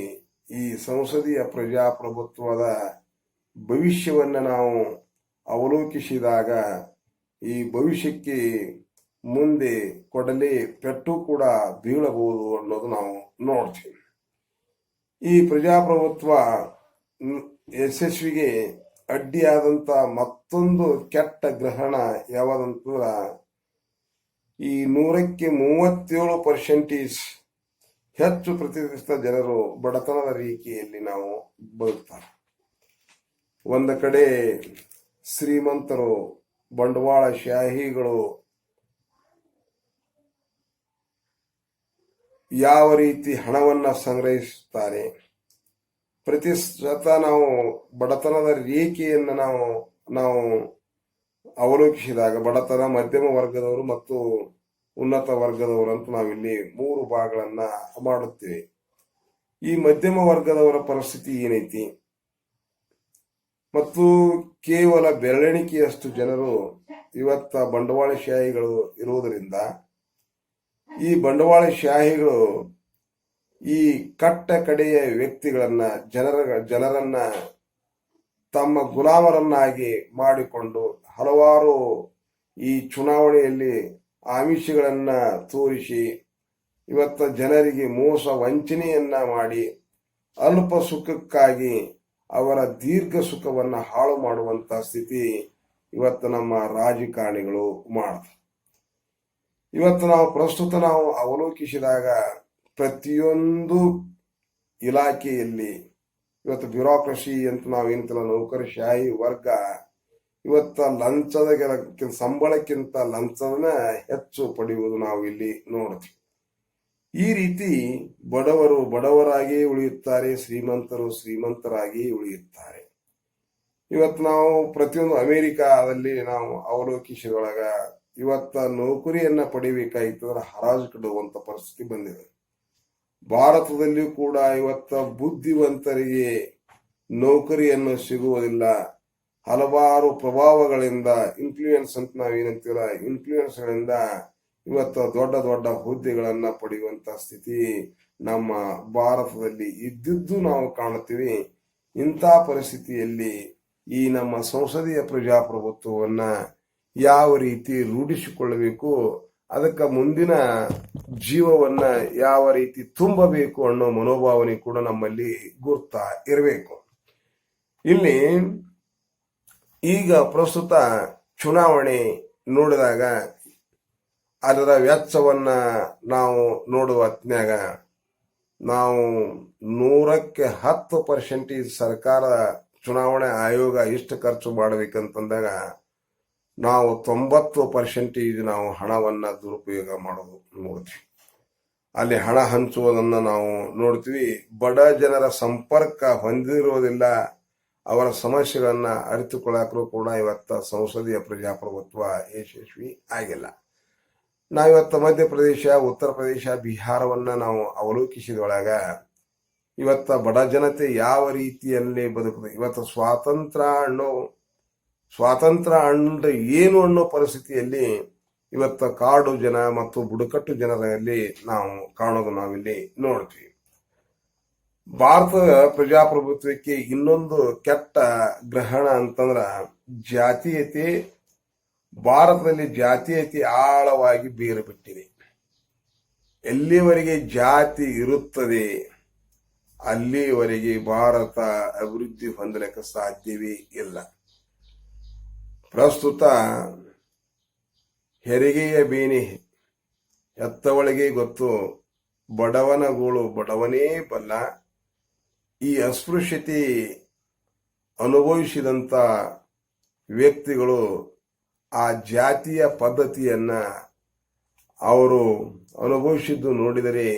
ಈ ಸಂಸದೀಯ ಪ್ರಜಾಪ್ರಭುತ್ವದ ಭವಿಷ್ಯವನ್ನು ನಾವು ಅವಲೋಕಿಸಿದಾಗ ಈ ಭವಿಷ್ಯಕ್ಕೆ ಮುಂದೆ ಕೊಡಲಿ ಪೆಟ್ಟು ಕೂಡ ಬೀಳಬಹುದು ಅನ್ನೋದು ನಾವು ನೋಡ್ತೀವಿ. ಈ ಪ್ರಜಾಪ್ರಭುತ್ವ ಯಶಸ್ವಿಗೆ ಅಡ್ಡಿಯಾದಂತ ಮತ್ತೊಂದು ಕೆಟ್ಟ ಗ್ರಹಣ ಯಾವಾದಂತಂದ್ರ ಈ 137% ಹೆಚ್ಚು ಪ್ರತಿಷ್ಠಿತ ಜನರು ಬಡತನದ ರೇಖೆಯಲ್ಲಿ ನಾವು ಬದುಕ್ತಾರೆ. ಒಂದು ಕಡೆ ಶ್ರೀಮಂತರು ಬಂಡವಾಳಶಾಹಿಗಳು ಯಾವ ರೀತಿ ಹಣವನ್ನ ಸಂಗ್ರಹಿಸುತ್ತಾರೆ, ಪ್ರತಿಶತ ನಾವು ಬಡತನದ ರೇಖೆಯನ್ನು ನಾವು ಅವಲೋಕಿಸಿದಾಗ ಬಡತನ, ಮಧ್ಯಮ ವರ್ಗದವರು ಮತ್ತು ಉನ್ನತ ವರ್ಗದವರು ಅಂತ ನಾವಿಲ್ಲಿ 3 ಭಾಗಗಳನ್ನ ಮಾಡುತ್ತೇವೆ. ಈ ಮಧ್ಯಮ ವರ್ಗದವರ ಪರಿಸ್ಥಿತಿ ಏನೈತಿ ಮತ್ತು ಕೇವಲ ಬೆರಳೆಣಿಕೆಯಷ್ಟು ಜನರು ಇವತ್ತ ಬಂಡವಾಳಶಾಹಿಗಳು ಇರುವುದರಿಂದ ಈ ಬಂಡವಾಳಶಾಹಿಗಳು ಈ ಕಟ್ಟ ಕಡೆಯ ವ್ಯಕ್ತಿಗಳನ್ನ ಜನರನ್ನ ತಮ್ಮ ಗುಲಾಮರನ್ನಾಗಿ ಮಾಡಿಕೊಂಡು ಹಲವಾರು ಈ ಚುನಾವಣೆಯಲ್ಲಿ ಆಮಿಷಗಳನ್ನ ತೋರಿಸಿ ಇವತ್ತ ಜನರಿಗೆ ಮೋಸ ವಂಚನೆಯನ್ನ ಮಾಡಿ ಅಲ್ಪ ಸುಖಕ್ಕಾಗಿ ಅವರ ದೀರ್ಘ ಸುಖವನ್ನ ಹಾಳು ಮಾಡುವಂತ ಸ್ಥಿತಿ ಇವತ್ತು ನಮ್ಮ ರಾಜಕಾರಣಿಗಳು ಮಾಡ್ತಾರೆ. ಇವತ್ತು ಪ್ರಸ್ತುತ ನಾವು ಅವಲೋಕಿಸಿದಾಗ ಪ್ರತಿಯೊಂದು ಇಲಾಖೆಯಲ್ಲಿ ಇವತ್ತು ಬ್ಯೂರೋಕ್ರಸಿ ಅಂತ ನಾವೇಂತಲ್ಲ ನೌಕರಶಾಹಿ ವರ್ಗ ಇವತ್ತ ಸಂಬಳಕ್ಕಿಂತ ಲಂಚವನ್ನ ಹೆಚ್ಚು ಪಡೆಯುವುದು ನಾವು ಇಲ್ಲಿ ನೋಡ್ತೀವಿ. ಈ ರೀತಿ ಬಡವರು ಬಡವರಾಗಿ ಉಳಿಯುತ್ತಾರೆ, ಶ್ರೀಮಂತರು ಶ್ರೀಮಂತರಾಗಿ ಉಳಿಯುತ್ತಾರೆ. ಇವತ್ತು ನಾವು ಪ್ರತಿಯೊಂದು ಅಮೆರಿಕಾದಲ್ಲಿ ನಾವು ಅವಲೋಕಿಸಿದೊಳಗ ಇವತ್ತ ನೌಕರಿಯನ್ನ ಪಡಿಬೇಕಾಗಿತ್ತಂದ್ರೆ ಹರಾಜು ಕಟ್ಟುವಂತ ಪರಿಸ್ಥಿತಿ ಬಂದಿದೆ. ಭಾರತದಲ್ಲಿಯೂ ಕೂಡ ಇವತ್ತ ಬುದ್ಧಿವಂತರಿಗೆ ನೌಕರಿಯನ್ನು ಸಿಗುವುದಿಲ್ಲ. ಹಲವಾರು ಪ್ರಭಾವಗಳಿಂದ ಇನ್ಫ್ಲೂಯೆನ್ಸ್ ಅಂತ ನಾವೇನಂತೀವಲ್ಲ, ಇನ್ಫ್ಲೂಯೆನ್ಸ್ಗಳಿಂದ ಇವತ್ತು ದೊಡ್ಡ ದೊಡ್ಡ ಹುದ್ದೆಗಳನ್ನ ಪಡೆಯುವಂತ ಸ್ಥಿತಿ ನಮ್ಮ ಭಾರತದಲ್ಲಿ ಇದ್ದಿದ್ದು ನಾವು ಕಾಣುತ್ತೀವಿ. ಇಂಥ ಪರಿಸ್ಥಿತಿಯಲ್ಲಿ ಈ ನಮ್ಮ ಸಂಸದೀಯ ಪ್ರಜಾಪ್ರಭುತ್ವವನ್ನ ಯಾವ ರೀತಿ ರೂಢಿಸಿಕೊಳ್ಳಬೇಕು, ಅದಕ್ಕೆ ಮುಂದಿನ ಜೀವವನ್ನ ಯಾವ ರೀತಿ ತುಂಬಬೇಕು ಅನ್ನೋ ಮನೋಭಾವನೆ ಕೂಡ ನಮ್ಮಲ್ಲಿ ಗುರ್ತಾ ಇರಬೇಕು. ಇಲ್ಲಿ ಈಗ ಪ್ರಸ್ತುತ ಚುನಾವಣೆ ನೋಡಿದಾಗ ಅದರ ವೆಚ್ಚವನ್ನ ನಾವು ನೋಡುವ ಹೊತ್ನ್ಯಾಗ ನಾವು 110% ಸರ್ಕಾರ ಚುನಾವಣೆ ಆಯೋಗ ಇಷ್ಟು ಖರ್ಚು ಮಾಡಬೇಕಂತಂದಾಗ ನಾವು 90% ನಾವು ಹಣವನ್ನ ದುರುಪಯೋಗ ಮಾಡೋದು ನೋಡ್ತೀವಿ. ಅಲ್ಲಿ ಹಣ ಹಂಚುವುದನ್ನ ನಾವು ನೋಡ್ತೀವಿ. ಬಡ ಜನರ ಸಂಪರ್ಕ ಹೊಂದಿರುವುದಿಲ್ಲ. ಅವರ ಸಮಸ್ಯೆಗಳನ್ನ ಅರಿತುಕೊಳ್ಳಕ್ಕೂ ಕೂಡ ಇವತ್ತ ಸಂಸದೀಯ ಪ್ರಜಾಪ್ರಭುತ್ವ ಯಶಸ್ವಿ ಆಗಿಲ್ಲ. ನಾವಿವತ್ತು ಮಧ್ಯಪ್ರದೇಶ, ಉತ್ತರ ಪ್ರದೇಶ, ಬಿಹಾರವನ್ನ ನಾವು ಅವಲೋಕಿಸಿದೊಳಗ ಇವತ್ತ ಬಡ ಜನತೆ ಯಾವ ರೀತಿಯಲ್ಲಿ ಬದುಕುದು, ಇವತ್ತು ಸ್ವಾತಂತ್ರ್ಯ ಅಂದ್ರೆ ಏನು ಅನ್ನೋ ಪರಿಸ್ಥಿತಿಯಲ್ಲಿ ಇವತ್ತ ಕಾಡು ಜನ ಮತ್ತು ಬುಡಕಟ್ಟು ಜನರಲ್ಲಿ ನಾವು ಕಾಣೋದು ನಾವಿಲ್ಲಿ ನೋಡ್ತೀವಿ. ಭಾರತದ ಪ್ರಜಾಪ್ರಭುತ್ವಕ್ಕೆ ಇನ್ನೊಂದು ಕೆಟ್ಟ ಗ್ರಹಣ ಅಂತಂದ್ರ ಜಾತೀಯತೆ. ಭಾರತದಲ್ಲಿ ಜಾತೀಯತೆ ಆಳವಾಗಿ ಬೇರು ಬಿಟ್ಟಿದೆ. ಎಲ್ಲಿವರೆಗೆ ಜಾತಿ ಇರುತ್ತದೆ ಅಲ್ಲಿವರೆಗೆ ಭಾರತ ಅಭಿವೃದ್ಧಿ ಹೊಂದಲಿಕ್ಕೆ ಸಾಧ್ಯವೇ ಇಲ್ಲ. ಪ್ರಸ್ತುತ ಹೆರಿಗೆಯ ಬೇನೆ ಹೆತ್ತವಳಿಗೆ ಗೊತ್ತು, ಬಡವನ ಗೋಳು ಬಡವನೇ ಬಲ್ಲ. ಈ ಅಸ್ಪೃಶ್ಯತೆ ಅನುಭವಿಸಿದಂತ ವ್ಯಕ್ತಿಗಳು ಆ ಜಾತಿಯ ಪದ್ಧತಿಯನ್ನ ಅವರು ಅನುಭವಿಸಿದ್ದು ನೋಡಿದರೆ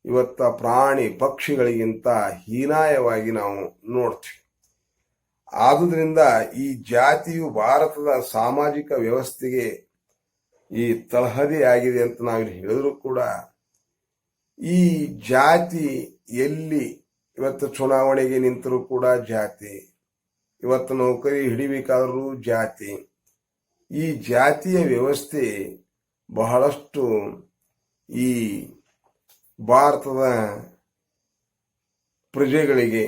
ಇವತ್ತ ಪ್ರಾಣಿ ಪಕ್ಷಿಗಳಿಗಿಂತ ಹೀನಾಯವಾಗಿ ನಾವು ನೋಡ್ತೀವಿ. ಆದುದರಿಂದ ಈ ಜಾತಿಯು ಭಾರತದ ಸಾಮಾಜಿಕ ವ್ಯವಸ್ಥೆಗೆ ಈ ತಳಹದಿ ಆಗಿದೆ ಅಂತ ನಾವಿಲ್ಲಿ ಹೇಳಿದ್ರು ಕೂಡ ಈ ಜಾತಿ ಎಲ್ಲಿ ಇವತ್ತು ಚುನಾವಣೆಗೆ ನಿಂತರೂ ಕೂಡ ಜಾತಿ, ಇವತ್ತು ನೌಕರಿ ಹಿಡಿಬೇಕಾದ್ರೂ ಜಾತಿ. ಈ ಜಾತಿಯ ವ್ಯವಸ್ಥೆ ಬಹಳಷ್ಟು ಈ ಭಾರತದ ಪ್ರಜೆಗಳಿಗೆ,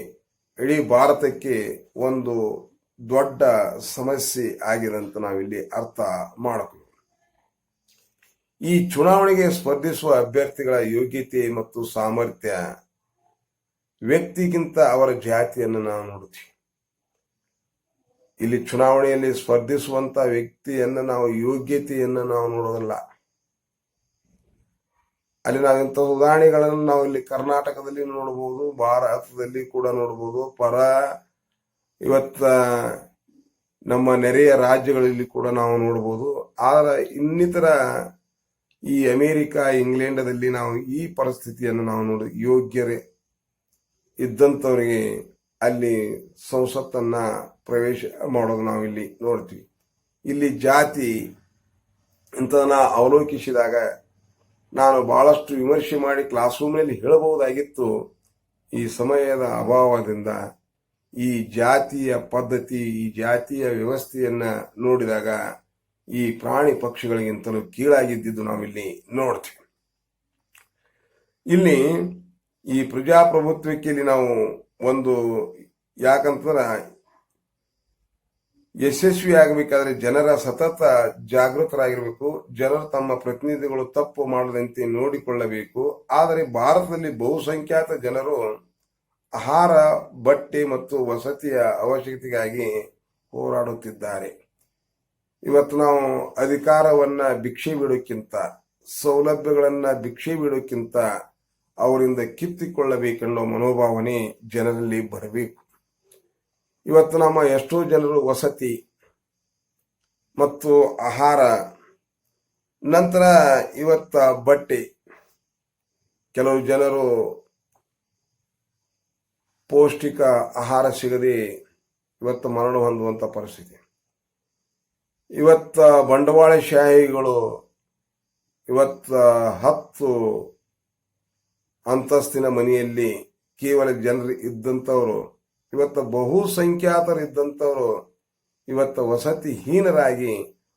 ಇಡೀ ಭಾರತಕ್ಕೆ ಒಂದು ದೊಡ್ಡ ಸಮಸ್ಯೆ ಆಗಿದೆ ಅಂತ ನಾವಿಲ್ಲಿ ಅರ್ಥ ಮಾಡಬಹುದು. ಈ ಚುನಾವಣೆಗೆ ಸ್ಪರ್ಧಿಸುವ ಅಭ್ಯರ್ಥಿಗಳ ಯೋಗ್ಯತೆ ಮತ್ತು ಸಾಮರ್ಥ್ಯ ವ್ಯಕ್ತಿಗಿಂತ ಅವರ ಜಾತಿಯನ್ನು ನಾವು ನೋಡ್ತೀವಿ. ಇಲ್ಲಿ ಚುನಾವಣೆಯಲ್ಲಿ ಸ್ಪರ್ಧಿಸುವಂತ ವ್ಯಕ್ತಿಯನ್ನ ನಾವು ಯೋಗ್ಯತೆಯನ್ನು ನಾವು ನೋಡೋದಿಲ್ಲ. ಅಲ್ಲಿ ನಾವಿಂಥ ಉದಾಹರಣೆಗಳನ್ನು ನಾವು ಇಲ್ಲಿ ಕರ್ನಾಟಕದಲ್ಲಿ ನೋಡಬಹುದು, ಭಾರತದಲ್ಲಿ ಕೂಡ ನೋಡಬಹುದು, ಇವತ್ತ ನಮ್ಮ ನೆರೆಯ ರಾಜ್ಯಗಳಲ್ಲಿ ಕೂಡ ನಾವು ನೋಡಬಹುದು. ಆದರೆ ಇನ್ನಿತರ ಈ ಅಮೆರಿಕ, ಇಂಗ್ಲೆಂಡದಲ್ಲಿ ನಾವು ಈ ಪರಿಸ್ಥಿತಿಯನ್ನು ನಾವು ನೋಡಿ, ಯೋಗ್ಯರೇ ಇದ್ದಂಥವರಿಗೆ ಅಲ್ಲಿ ಸಂಸತ್ತನ್ನ ಪ್ರವೇಶ ಮಾಡೋದು ನಾವಿಲ್ಲಿ ನೋಡ್ತೀವಿ. ಇಲ್ಲಿ ಜಾತಿ ಇಂಥದನ್ನ ಅವಲೋಕಿಸಿದಾಗ ನಾನು ಬಹಳಷ್ಟು ವಿಮರ್ಶೆ ಮಾಡಿ ಕ್ಲಾಸ್ ರೂಮ್ನಲ್ಲಿ ಹೇಳಬಹುದಾಗಿತ್ತು. ಈ ಸಮಯದ ಅಭಾವದಿಂದ ಈ ಜಾತಿಯ ಪದ್ಧತಿ, ಈ ಜಾತಿಯ ವ್ಯವಸ್ಥೆಯನ್ನ ನೋಡಿದಾಗ ಈ ಪ್ರಾಣಿ ಪಕ್ಷಿಗಳಿಗಿಂತಲೂ ಕೀಳಾಗಿದ್ದಿದ್ದು ನಾವಿಲ್ಲಿ ನೋಡ್ತೀವಿ. ಇಲ್ಲಿ ಈ ಪ್ರಜಾಪ್ರಭುತ್ವಕ್ಕೆ ನಾವು ಒಂದು ಯಾಕಂತಂದ್ರ ಯಶಸ್ವಿ ಆಗಬೇಕಾದ್ರೆ ಜನರ ಸತತ ಜಾಗೃತರಾಗಿರಬೇಕು. ಜನರು ತಮ್ಮ ಪ್ರತಿನಿಧಿಗಳು ತಪ್ಪು ಮಾಡದಂತೆ ನೋಡಿಕೊಳ್ಳಬೇಕು. ಆದರೆ ಭಾರತದಲ್ಲಿ ಬಹುಸಂಖ್ಯಾತ ಜನರು ಆಹಾರ, ಬಟ್ಟೆ ಮತ್ತು ವಸತಿಯ ಅವಶ್ಯಕತೆಗಾಗಿ ಹೋರಾಡುತ್ತಿದ್ದಾರೆ. ಇವತ್ತು ನಾವು ಅಧಿಕಾರವನ್ನ ಭಿಕ್ಷೆ ಬಿಡೋಕ್ಕಿಂತ, ಸೌಲಭ್ಯಗಳನ್ನ ಭಿಕ್ಷೆ ಬಿಡೋಕ್ಕಿಂತ ಅವರಿಂದ ಕಿತ್ತಿಕೊಳ್ಳಬೇಕೆನ್ನೋ ಮನೋಭಾವನೆ ಜನರಲ್ಲಿ ಬರಬೇಕು. ಇವತ್ತು ನಮ್ಮ ಎಷ್ಟೋ ಜನರು ವಸತಿ ಮತ್ತು ಆಹಾರ, ನಂತರ ಇವತ್ತ ಬಟ್ಟೆ, ಕೆಲವು ಜನರು ಪೌಷ್ಟಿಕ ಆಹಾರ ಸಿಗದೆ ಇವತ್ತು ಮರಣ ಹೊಂದುವಂತ ಪರಿಸ್ಥಿತಿ. ಇವತ್ತ ಬಂಡವಾಳಶಾಹಿಗಳು ಇವತ್ತ 10 ಅಂತಸ್ತಿನ ಮನೆಯಲ್ಲಿ ಕೇವಲ ಜನರು ಇದ್ದಂಥವ್ರು, ಇವತ್ತ ಬಹುಸಂಖ್ಯಾತರಿದ್ದಂಥವ್ರು ಇವತ್ತ ವಸತಿಹೀನರಾಗಿ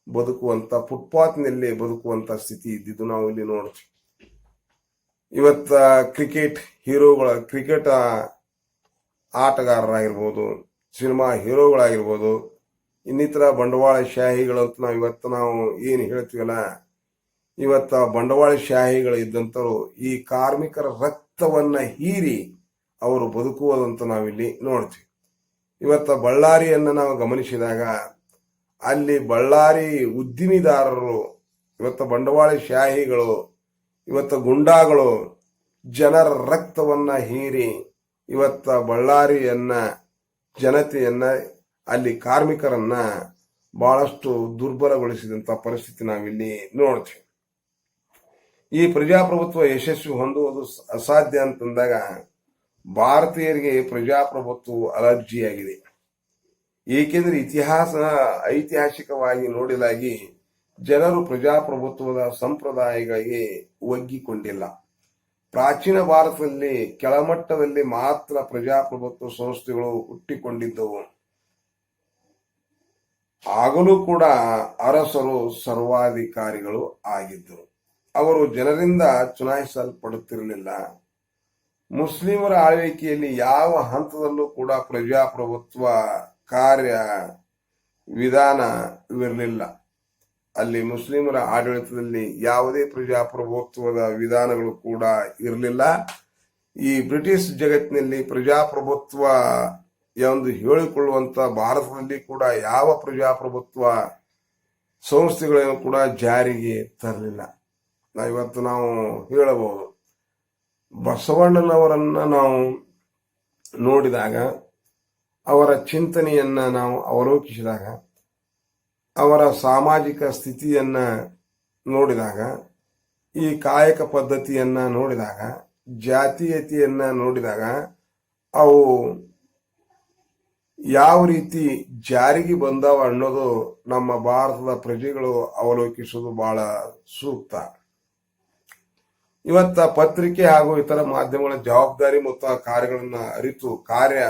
ಬದುಕುವಂತ, ಫುಟ್ಪಾತ್ನಲ್ಲಿ ಬದುಕುವಂತ ಸ್ಥಿತಿ ಇದ್ದಿದ್ದು ನಾವು ಇಲ್ಲಿ ನೋಡ್ತೀವಿ. ಇವತ್ತ ಕ್ರಿಕೆಟ್ ಹೀರೋಗಳ, ಕ್ರಿಕೆಟ್ ಆಟಗಾರರಾಗಿರ್ಬೋದು, ಸಿನಿಮಾ ಹೀರೋಗಳಾಗಿರ್ಬೋದು, ಇನ್ನಿತರ ಬಂಡವಾಳಶಾಹಿಗಳಂತ ನಾವು ಏನು ಹೇಳ್ತೀವಲ್ಲ, ಇವತ್ತ ಬಂಡವಾಳಶಾಹಿಗಳು ಇದ್ದಂಥವ್ರು ಈ ಕಾರ್ಮಿಕರ ರಕ್ತವನ್ನ ಹೀರಿ ಅವರು ಬದುಕುವುದಂತ ನಾವಿಲ್ಲಿ ನೋಡ್ತೀವಿ. ಇವತ್ತ ಬಳ್ಳಾರಿಯನ್ನ ನಾವು ಗಮನಿಸಿದಾಗ ಅಲ್ಲಿ ಬಳ್ಳಾರಿ ಉದ್ದಿಮೆದಾರರು, ಇವತ್ತ ಬಂಡವಾಳಶಾಹಿಗಳು, ಇವತ್ತ ಗುಂಡಾಗಳು ಜನರ ರಕ್ತವನ್ನ ಹೀರಿ ಇವತ್ತ ಬಳ್ಳಾರಿಯನ್ನ, ಜನತೆಯನ್ನ, ಅಲ್ಲಿ ಕಾರ್ಮಿಕರನ್ನ ಬಹಳಷ್ಟು ದುರ್ಬಲಗೊಳಿಸಿದಂತ ಪರಿಸ್ಥಿತಿ ನಾವಿಲ್ಲಿ ನೋಡ್ತೀವಿ. ಈ ಪ್ರಜಾಪ್ರಭುತ್ವ ಯಶಸ್ವಿ ಹೊಂದುವುದು ಅಸಾಧ್ಯ ಅಂತಂದಾಗ ಭಾರತೀಯರಿಗೆ ಪ್ರಜಾಪ್ರಭುತ್ವ ಅಲರ್ಜಿಯಾಗಿದೆ. ಏಕೆಂದರೆ ಐತಿಹಾಸಿಕವಾಗಿ ನೋಡಿದಾಗಿ ಜನರು ಪ್ರಜಾಪ್ರಭುತ್ವದ ಸಂಪ್ರದಾಯಗಳಿಗೆ ಒಗ್ಗಿಕೊಂಡಿಲ್ಲ. ಪ್ರಾಚೀನ ಭಾರತದಲ್ಲಿ ಕೆಳಮಟ್ಟದಲ್ಲಿ ಮಾತ್ರ ಪ್ರಜಾಪ್ರಭುತ್ವ ಸಂಸ್ಥೆಗಳು ಹುಟ್ಟಿಕೊಂಡಿದ್ದವು. ಆಗಲೂ ಕೂಡ ಅರಸರು ಸರ್ವಾಧಿಕಾರಿಗಳು ಆಗಿದ್ದರು. ಅವರು ಜನರಿಂದ ಚುನಾಯಿಸಲ್ಪಡುತ್ತಿರಲಿಲ್ಲ. ಮುಸ್ಲಿಮರ ಆಳ್ವಿಕೆಯಲ್ಲಿ ಯಾವ ಹಂತದಲ್ಲೂ ಕೂಡ ಪ್ರಜಾಪ್ರಭುತ್ವ ಕಾರ್ಯ ವಿಧಾನವಿರಲಿಲ್ಲ. ಅಲ್ಲಿ ಮುಸ್ಲಿಮರ ಆಡಳಿತದಲ್ಲಿ ಯಾವುದೇ ಪ್ರಜಾಪ್ರಭುತ್ವದ ವಿಧಾನಗಳು ಕೂಡ ಇರಲಿಲ್ಲ. ಈ ಬ್ರಿಟಿಷ್ ಜಗತ್ತಿನಲ್ಲಿ ಪ್ರಜಾಪ್ರಭುತ್ವ ಎಂದು ಹೇಳಿಕೊಳ್ಳುವಂತ ಭಾರತದಲ್ಲಿ ಕೂಡ ಯಾವ ಪ್ರಜಾಪ್ರಭುತ್ವ ಸಂಸ್ಥೆಗಳನ್ನು ಕೂಡ ಜಾರಿಗೆ ತರಲಿಲ್ಲ. ಇವತ್ತು ನಾವು ಹೇಳಬಹುದು, ಬಸವಣ್ಣನವರನ್ನ ನಾವು ನೋಡಿದಾಗ, ಅವರ ಚಿಂತನೆಯನ್ನ ನಾವು ಅವಲೋಕಿಸಿದಾಗ, ಅವರ ಸಾಮಾಜಿಕ ಸ್ಥಿತಿಯನ್ನ ನೋಡಿದಾಗ, ಈ ಕಾಯಕ ಪದ್ಧತಿಯನ್ನ ನೋಡಿದಾಗ, ಜಾತೀಯತೆಯನ್ನ ನೋಡಿದಾಗ, ಅವು ಯಾವ ರೀತಿ ಜಾರಿಗೆ ಬಂದವ ಅನ್ನೋದು ನಮ್ಮ ಭಾರತದ ಪ್ರಜೆಗಳು ಅವಲೋಕಿಸುವುದು ಬಹಳ ಸೂಕ್ತ. ಇವತ್ತ ಪತ್ರಿಕೆ ಹಾಗೂ ಇತರ ಮಾಧ್ಯಮಗಳ ಜವಾಬ್ದಾರಿ ಮತ್ತು ಕಾರ್ಯಗಳನ್ನ ಅರಿತು ಕಾರ್ಯ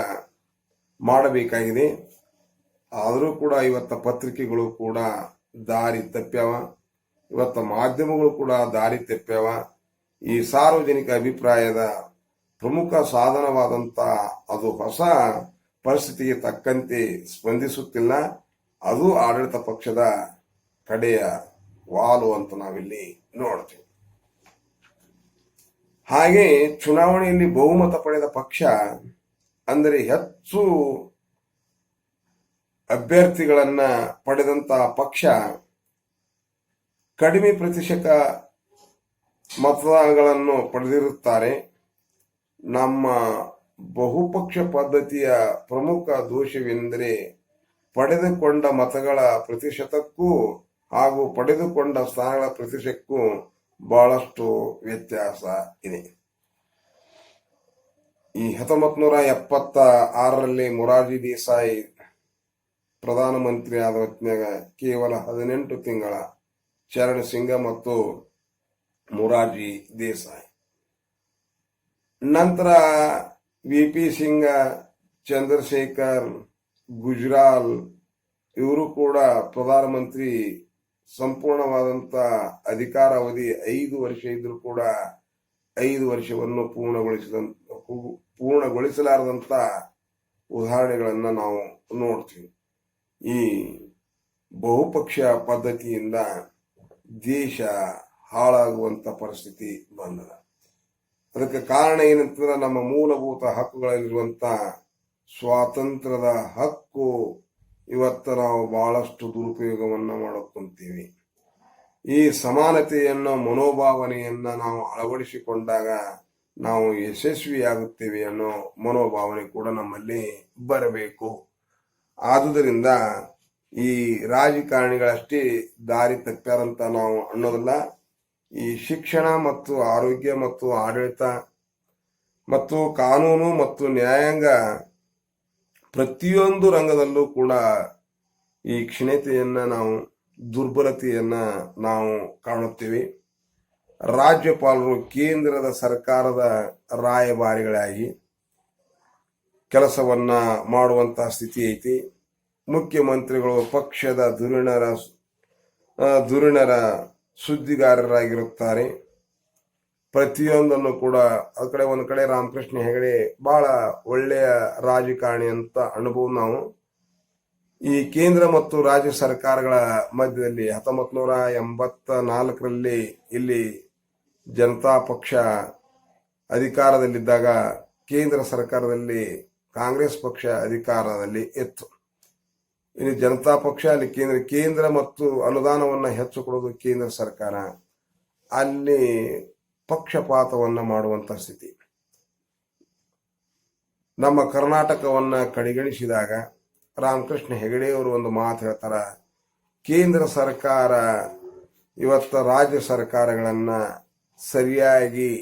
ಮಾಡಬೇಕಾಗಿದೆ. ಆದರೂ ಕೂಡ ಇವತ್ತ ಪತ್ರಿಕೆಗಳು ಕೂಡ ದಾರಿ ತಪ್ಪ್ಯಾವ, ಇವತ್ತ ಮಾಧ್ಯಮಗಳು ಕೂಡ ದಾರಿ ತಪ್ಪ್ಯಾವ. ಈ ಸಾರ್ವಜನಿಕ ಅಭಿಪ್ರಾಯದ ಪ್ರಮುಖ ಸಾಧನವಾದಂತ ಅದು ಹೊಸ ಪರಿಸ್ಥಿತಿಗೆ ತಕ್ಕಂತೆ ಸ್ಪಂದಿಸುತ್ತಿಲ್ಲ. ಅದು ಆಡಳಿತ ಪಕ್ಷದ ಕಡೆಯ ವಾಲು ಅಂತ ನಾವಿಲ್ಲಿ ನೋಡ್ತೀವಿ. ಹಾಗೆ ಚುನಾವಣೆಯಲ್ಲಿ ಬಹುಮತ ಪಡೆದ ಪಕ್ಷ, ಅಂದರೆ ಹೆಚ್ಚು ಅಭ್ಯರ್ಥಿಗಳನ್ನ ಪಡೆದಂತಹ ಪಕ್ಷ ಕಡಿಮೆ ಪ್ರತಿಶತ ಮತಗಳನ್ನು ಪಡೆದಿರುತ್ತಾರೆ. ನಮ್ಮ ಬಹುಪಕ್ಷ ಪದ್ಧತಿಯ ಪ್ರಮುಖ ದೋಷವೆಂದರೆ ಪಡೆದುಕೊಂಡ ಮತಗಳ ಪ್ರತಿಶತಕ್ಕೂ ಹಾಗೂ ಪಡೆದುಕೊಂಡ ಸ್ಥಾನಗಳ ಪ್ರತಿಶತಕ್ಕೂ ಬಹಳಷ್ಟು ವ್ಯತ್ಯಾಸ ಇದೆ. ಈ 1976ರಲ್ಲಿ ಮೊರಾರ್ಜಿ ದೇಸಾಯಿ ಪ್ರಧಾನಮಂತ್ರಿ ಆದ ಹೊತ್ತಿನಾಗ ಕೇವಲ 18 ತಿಂಗಳ ಚರಣ್ ಸಿಂಗ್ ಮತ್ತು ಮೊರಾರ್ಜಿ ದೇಸಾಯಿ, ನಂತರ ವಿ.ಪಿ. ಸಿಂಗ್, ಚಂದ್ರಶೇಖರ್, ಗುಜ್ರಾಲ್ ಇವರು ಕೂಡ ಪ್ರಧಾನಮಂತ್ರಿ ಸಂಪೂರ್ಣವಾದಂತ ಅಧಿಕಾರ ಅವಧಿ 5 ವರ್ಷ ಇದ್ರೂ ಕೂಡ 5 ವರ್ಷವನ್ನು ಪೂರ್ಣಗೊಳಿಸಲಾರದಂತ ಉದಾಹರಣೆಗಳನ್ನ ನಾವು ನೋಡ್ತೀವಿ. ಈ ಬಹುಪಕ್ಷ ಪದ್ಧತಿಯಿಂದ ದೇಶ ಹಾಳಾಗುವಂತ ಪರಿಸ್ಥಿತಿ ಬಂದದ. ಅದಕ್ಕೆ ಕಾರಣ ಏನಂತಂದ್ರೆ, ನಮ್ಮ ಮೂಲಭೂತ ಹಕ್ಕುಗಳಲ್ಲಿರುವಂತ ಸ್ವಾತಂತ್ರ್ಯದ ಹಕ್ಕು ಇವತ್ತು ನಾವು ಬಹಳಷ್ಟು ದುರುಪಯೋಗವನ್ನ ಮಾಡುತ್ತೀವಿ. ಈ ಸಮಾನತೆಯನ್ನು ಮನೋಭಾವನೆಯನ್ನ ನಾವು ಅಳವಡಿಸಿಕೊಂಡಾಗ ನಾವು ಯಶಸ್ವಿಯಾಗುತ್ತೇವೆ ಅನ್ನೋ ಮನೋಭಾವನೆ ಕೂಡ ನಮ್ಮಲ್ಲಿ ಬರಬೇಕು. ಆದುದರಿಂದ ಈ ರಾಜಕಾರಣಿಗಳಷ್ಟೇ ದಾರಿ ತಪ್ಪ್ಯಾರಂತ ನಾವು ಅನ್ನೋದಲ್ಲ. ಈ ಶಿಕ್ಷಣ ಮತ್ತು ಆರೋಗ್ಯ ಮತ್ತು ಆಡಳಿತ ಮತ್ತು ಕಾನೂನು ಮತ್ತು ನ್ಯಾಯಾಂಗ ಪ್ರತಿಯೊಂದು ರಂಗದಲ್ಲೂ ಕೂಡ ಈ ಕ್ಷೀಣತೆಯನ್ನ ನಾವು, ದುರ್ಬಲತೆಯನ್ನ ನಾವು ಕಾಣುತ್ತೇವೆ. ರಾಜ್ಯಪಾಲರು ಕೇಂದ್ರದ ಸರ್ಕಾರದ ರಾಯಭಾರಿಗಳಾಗಿ ಕೆಲಸವನ್ನ ಮಾಡುವಂತಹ ಸ್ಥಿತಿ ಐತಿ. ಮುಖ್ಯಮಂತ್ರಿಗಳು ಪಕ್ಷದ ಧುರೀಣರ ಸುದ್ದಿಗಾರರಾಗಿರುತ್ತಾರೆ. ಪ್ರತಿಯೊಂದನ್ನು ಕೂಡ ಒಂದ್ ಕಡೆ ರಾಮಕೃಷ್ಣ ಹೆಗಡೆ ಬಹಳ ಒಳ್ಳೆಯ ರಾಜಕಾರಣಿ ಅಂತ ಅನುಭವ ನಾವು. ಈ ಕೇಂದ್ರ ಮತ್ತು ರಾಜ್ಯ ಸರ್ಕಾರಗಳ ಮಧ್ಯದಲ್ಲಿ 1984ರಲ್ಲಿ ಇಲ್ಲಿ ಜನತಾ ಪಕ್ಷ ಅಧಿಕಾರದಲ್ಲಿದ್ದಾಗ ಕೇಂದ್ರ ಸರ್ಕಾರದಲ್ಲಿ ಕಾಂಗ್ರೆಸ್ ಪಕ್ಷ ಅಧಿಕಾರದಲ್ಲಿ ಇತ್ತು. ಇಲ್ಲಿ ಜನತಾ ಪಕ್ಷ, ಅಲ್ಲಿ ಕೇಂದ್ರ ಮತ್ತು ಅನುದಾನವನ್ನ ಹೆಚ್ಚು ಕೊಡೋದು ಕೇಂದ್ರ ಸರ್ಕಾರ, ಅಲ್ಲಿ ಪಕ್ಷಪಾತವನ್ನ ಮಾಡುವಂತ ಸ್ಥಿತಿ. ನಮ್ಮ ಕರ್ನಾಟಕವನ್ನ ಕಡೆಗಣಿಸಿದಾಗ ರಾಮಕೃಷ್ಣ ಹೆಗಡೆಯವರು ಒಂದು ಮಾತು ಹೇಳ್ತಾರ, ಕೇಂದ್ರ ಸರ್ಕಾರ ಇವತ್ತ ರಾಜ್ಯ ಸರ್ಕಾರಗಳನ್ನ ಸರಿಯಾಗಿ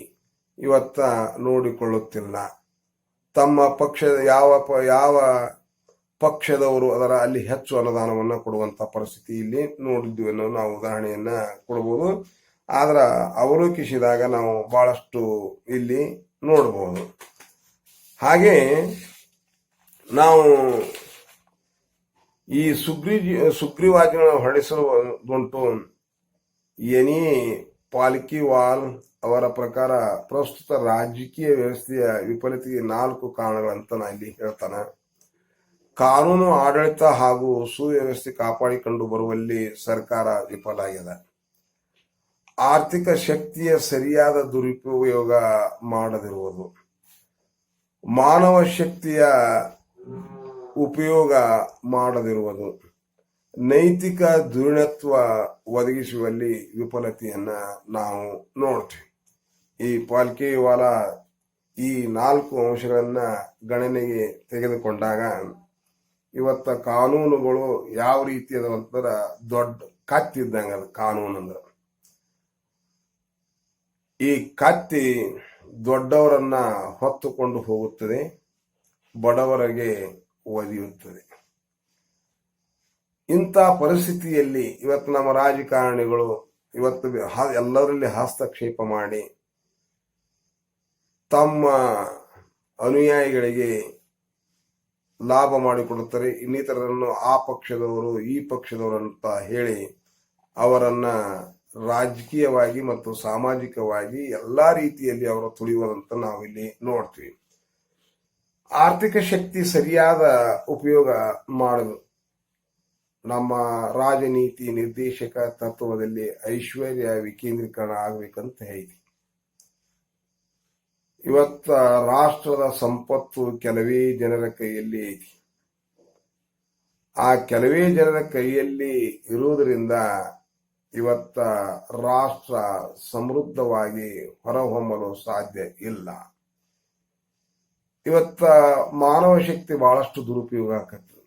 ಇವತ್ತ ನೋಡಿಕೊಳ್ಳುತ್ತಿಲ್ಲ. ತಮ್ಮ ಪಕ್ಷದ ಯಾವ ಪಕ್ಷದವರು ಅದರ ಅಲ್ಲಿ ಹೆಚ್ಚು ಅನುದಾನವನ್ನ ಕೊಡುವಂತ ಪರಿಸ್ಥಿತಿ ಇಲ್ಲಿ ನೋಡಿದ್ವಿ ಅನ್ನೋ ನಾವು ಉದಾಹರಣೆಯನ್ನ ಕೊಡಬಹುದು. ಆದ್ರ ಅವಲೋಕಿಸಿದಾಗ ನಾವು ಬಹಳಷ್ಟು ಇಲ್ಲಿ ನೋಡಬಹುದು. ಹಾಗೆ ನಾವು ಈ ಸುಗ್ರೀವಾಜ್ಞೆಯನ್ನು ಹೊರಡಿಸುವುದುಂಟು. ಎನಿ ಪಾಲ್ಕಿವಾಲ್ ಅವರ ಪ್ರಕಾರ ಪ್ರಸ್ತುತ ರಾಜಕೀಯ ವ್ಯವಸ್ಥೆಯ ವಿಫಲತೆಗೆ 4 ಕಾರಣಗಳಂತ ನಾ ಇಲ್ಲಿ ಹೇಳ್ತಾನ. ಕಾನೂನು ಆಡಳಿತ ಹಾಗೂ ಸುವ್ಯವಸ್ಥೆ ಕಾಪಾಡಿಕೊಂಡು ಬರುವಲ್ಲಿ ಸರ್ಕಾರ ವಿಫಲ ಆಗಿದೆ. ಆರ್ಥಿಕ ಶಕ್ತಿಯ ಸರಿಯಾದ ದುರುಪಯೋಗ ಮಾಡದಿರುವುದು, ಮಾನವ ಶಕ್ತಿಯ ಉಪಯೋಗ ಮಾಡದಿರುವುದು, ನೈತಿಕ ಧುರೀಣತ್ವ ಒದಗಿಸುವಲ್ಲಿ ವಿಫಲತೆಯನ್ನ ನಾವು ನೋಡ್ತೀವಿ. ಈ ಪಾಲ್ಕಿವಾಲ ಈ 4 ಅಂಶಗಳನ್ನ ಗಣನೆಗೆ ತೆಗೆದುಕೊಂಡಾಗ ಇವತ್ತ ಕಾನೂನುಗಳು ಯಾವ ರೀತಿ ಅದಂತರ ದೊಡ್ಡ ಕತ್ತಿದ್ದಂಗ ಅದು ಕಾನೂನು ಅಂದ್ರೆ. ಈ ಕತ್ತಿ ದೊಡ್ಡವರನ್ನ ಹೊತ್ತುಕೊಂಡು ಹೋಗುತ್ತದೆ, ಬಡವರಿಗೆ ಒದೆಯುತ್ತದೆ. ಇಂಥ ಪರಿಸ್ಥಿತಿಯಲ್ಲಿ ಇವತ್ತು ನಮ್ಮ ರಾಜಕಾರಣಿಗಳು ಇವತ್ತು ಎಲ್ಲರಲ್ಲಿ ಹಸ್ತಕ್ಷೇಪ ಮಾಡಿ ತಮ್ಮ ಅನುಯಾಯಿಗಳಿಗೆ ಲಾಭ ಮಾಡಿಕೊಡುತ್ತಾರೆ. ಇನ್ನಿತರರನ್ನು ಆ ಪಕ್ಷದವರು ಈ ಪಕ್ಷದವರು ಅಂತ ಹೇಳಿ ಅವರನ್ನ ರಾಜಕೀಯವಾಗಿ ಮತ್ತು ಸಾಮಾಜಿಕವಾಗಿ ಎಲ್ಲಾ ರೀತಿಯಲ್ಲಿ ಅವರ ತುಳಿಯುವುದಂತ ನಾವಿಲ್ಲಿ ನೋಡ್ತೀವಿ. ಆರ್ಥಿಕ ಶಕ್ತಿ ಸರಿಯಾದ ಉಪಯೋಗ ಮಾಡಲು ನಮ್ಮ ರಾಜನೀತಿ ನಿರ್ದೇಶಕ ತತ್ವದಲ್ಲಿ ಐಶ್ವರ್ಯ ವಿಕೇಂದ್ರೀಕರಣ ಆಗಬೇಕಂತ ಹೇಳಿ ಇವತ್ತ ರಾಷ್ಟ್ರದ ಸಂಪತ್ತು ಕೆಲವೇ ಜನರ ಕೈಯಲ್ಲಿ ಐತಿ. ಆ ಕೆಲವೇ ಜನರ ಕೈಯಲ್ಲಿ ಇರುವುದರಿಂದ ಇವತ್ತ ರಾಷ್ಟ್ರ ಸಮೃದ್ಧವಾಗಿ ಹೊರಹೊಮ್ಮಲು ಸಾಧ್ಯ ಇಲ್ಲ. ಇವತ್ತ ಮಾನವ ಶಕ್ತಿ ಬಹಳಷ್ಟು ದುರುಪಯೋಗ ಆಕತ್ತು.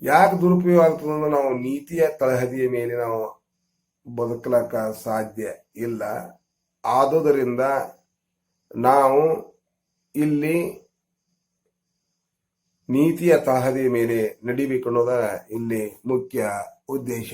ಯಾಕೆ ದುರುಪಯೋಗ ಆಗ್ತದಂದ್ರೆ ನಾವು ನೀತಿಯ ತಳಹದಿಯ ಮೇಲೆ ನಾವು ಬದುಕಲಕ್ಕ ಸಾಧ್ಯ ಇಲ್ಲ. ಆದುದರಿಂದ ನಾವು ಇಲ್ಲಿ ನೀತಿಯ ತಳಹದಿಯ ಮೇಲೆ ನಡಿಬೇಕು ಅನ್ನೋದ ಇಲ್ಲಿ ಮುಖ್ಯ ಉದ್ದೇಶ.